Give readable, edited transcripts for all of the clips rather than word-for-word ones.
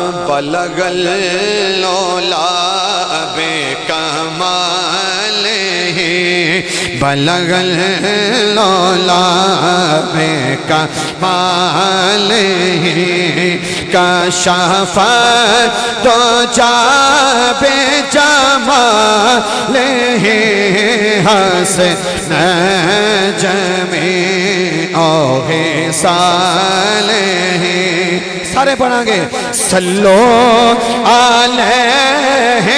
بلغ العلا بکمالہ بلغ العلا بکمالہ کشف الدجی بجمالہ حسن جمیع خصالہ سارے پڑھیں گے صلو علیہ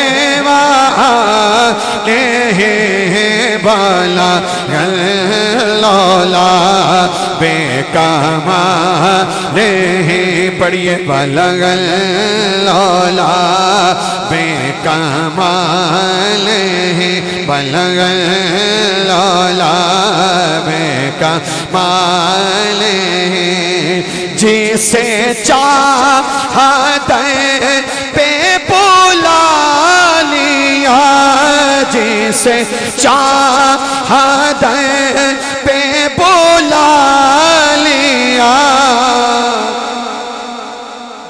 وآلہ بلغ العلا بکمالہ پڑھئے بلغ العلا بکمالہ بلغ العلا بکمالہ جسے چاہت پہ بلا لیا جسے چاہت پہ بلا لیا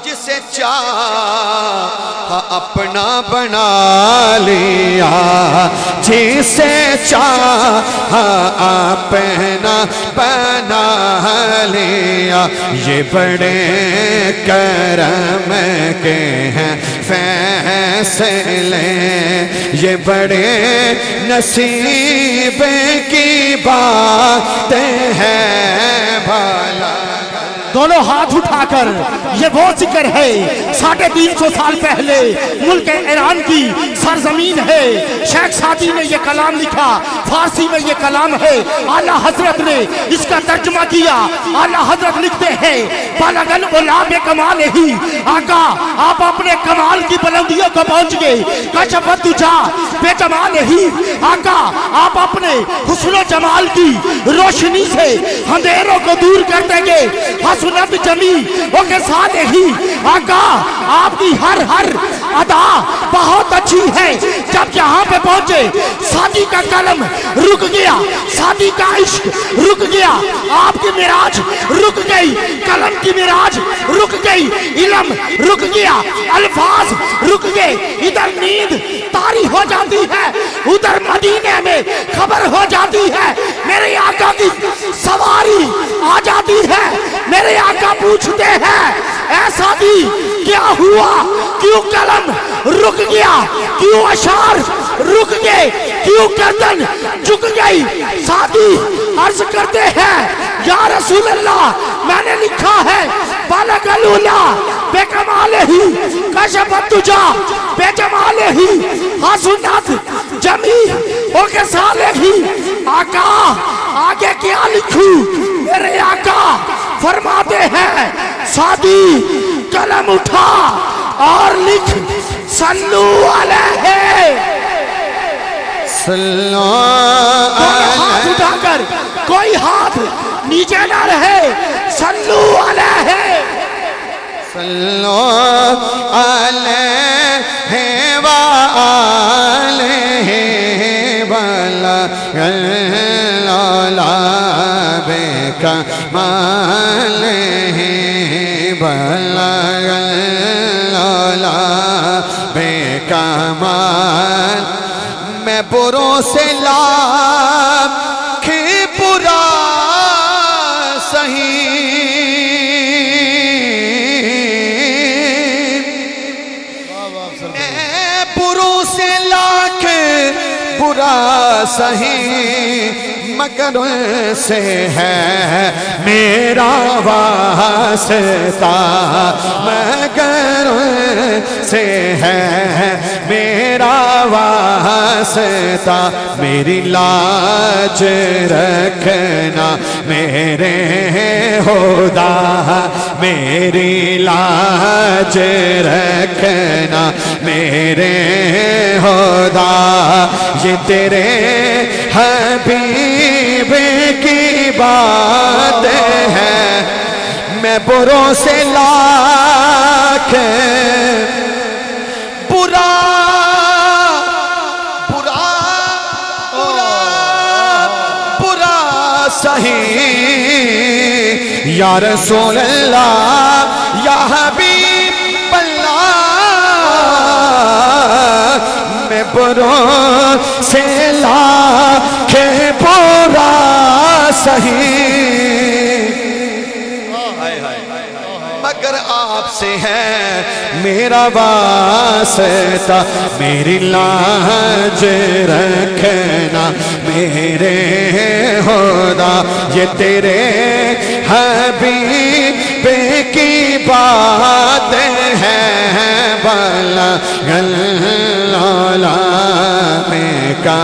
جسے چاہ اپنا بنا لیا جسے چاہ اپنا بنا لیا یہ بڑے کرم کے ہیں فیصلے یہ بڑے نصیب کی باتیں ہیں بھلا دونوں ہاتھ اٹھا کر یہ وہ ذکر ہے 350 سال پہلے ملک ایران کی سرزمین ہے شیخ سعدی نے یہ کلام لکھا فارسی میں یہ کلام ہے اعلیٰ حضرت نے اس کا ترجمہ کیا اعلیٰ حضرت لکھتے ہیں بلغ العلا بکمالہ آقا آپ اپنے کمال کی بلندیوں کو پہنچ گئے کشف الدجی بجمالہ آقا آپ اپنے حسن و جمال کی روشنی سے اندھیروں کو دور کر دیں گے حسنت جمیع خصالہ آقا آپ کی ہر ادا بہت اچھی ہے جب یہاں پہ پہنچے سعدی کا قلم رک گیا سعدی کا عشق رک گیا آپ کی معراج رک گئی قلم کی معراج رک گئی علم رک گیا الفاظ رک گئے ادھر نیند طاری ہو جاتی ہے ادھر مدینے میں خبر ہو جاتی ہے میرے آقا کی سواری آ جاتی ہے میرے آقا پوچھتے ہیں اے سعدی کیا ہوا کیوں قلم رک گیا کیوں اشعار رک گئے کیوں گردن جھک گئی سعدی عرض کرتے ہیں یا رسول اللہ میں نے لکھا ہے بلغ العلا بکمالہ کشف الدجی بجمالہ حسنت جمیع خصالہ آقا آگے کیا لکھوں میرے آقا فرماتے ہیں سعدی قلم اٹھا اور لکھ صلو علیہ صلو ہاتھ اٹھا کر کوئی ہاتھ نیچے نہ رہے صلو علیہ صلو علیہ وآلہ بلغ العلا بکمالہ بلغ العلا بکمال میں بروں سے لاکھ برا سہی بروں سے لاکھ برا سہی مگر سے ہے میرا واسطہ مگر سے ہے میرا واسطہ میری لاج رکھنا میرے خدا میری لاج رکھنا میرے خدا یہ تیرے حبیب کی بات ہے میں بروں سے لاکھ برا برا برا برا سہی یا رسول اللہ یا حبیب اللہ بروں سے لاکھیں برا سہی مگر آپ سے ہے میرا واسطہ میری لاج رکھنا میرے خدا یہ تیرے حبیب کی بات ہے بلا گلا میں کا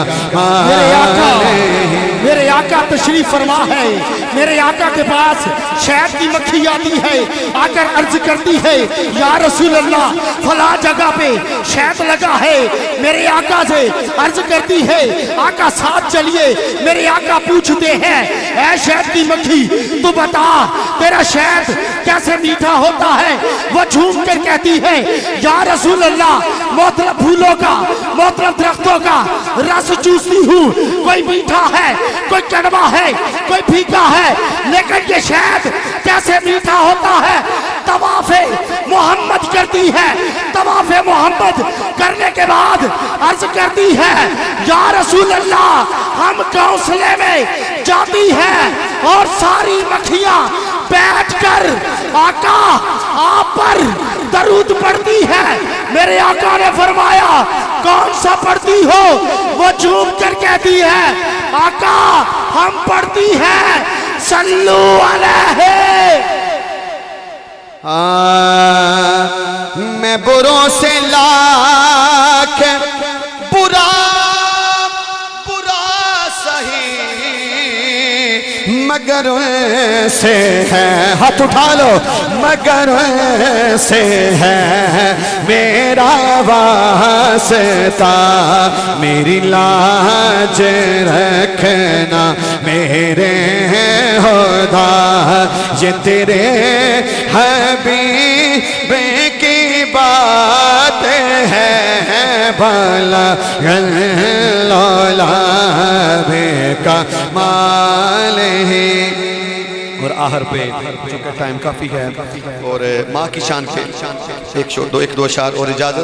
میرے آقا تشریف فرما ہے میرے آقا کے پاس شہد کی مکھی آتی ہے آ کر عرض کرتی ہے یا رسول اللہ فلاں جگہ پہ شہد لگا ہے میرے آقا سے عرض کرتی ہے آقا ساتھ چلیے میرے آقا پوچھتے ہیں اے شہد کی مکھی تو بتا تیرا شہد کیسے میٹھا ہوتا ہے وہ جھوم کر کہتی ہے یا رسول اللہ مختلف پھولوں کا مختلف درختوں کا رس چوستی ہوں کوئی میٹھا ہے کوئی کڑوا ہے کوئی پھیکا ہے لیکن یہ شہد کیسے میٹھا ہوتا ہے طواف محمد کرتی ہے طواف محمد کرنے کے بعد عرض کرتی ہے یا رسول اللہ ہم گھونسلے میں جاتی ہے اور ساری مکھیاں بیٹھ کر آقا آپ پر درود پڑھتی ہے میرے آقا نے فرمایا کون سا پڑھتی ہو وہ جھوم کر کہتی ہے آقا ہم پڑھتی ہیں صلو علیہ میں بروں سے لاکھ برا سہی مگر سے ہے ہاتھ اٹھا لو مگر سے ہے میرا واسطہ میری لاج رکھنا میرے خدا یہ تیرے حبیب کی بات ہے بھلا لولا بے کمال ہی اور آخر پہ چونکہ ٹائم کافی ہے اور ماں کی شان پہ ایک دو اشعار اور اجازت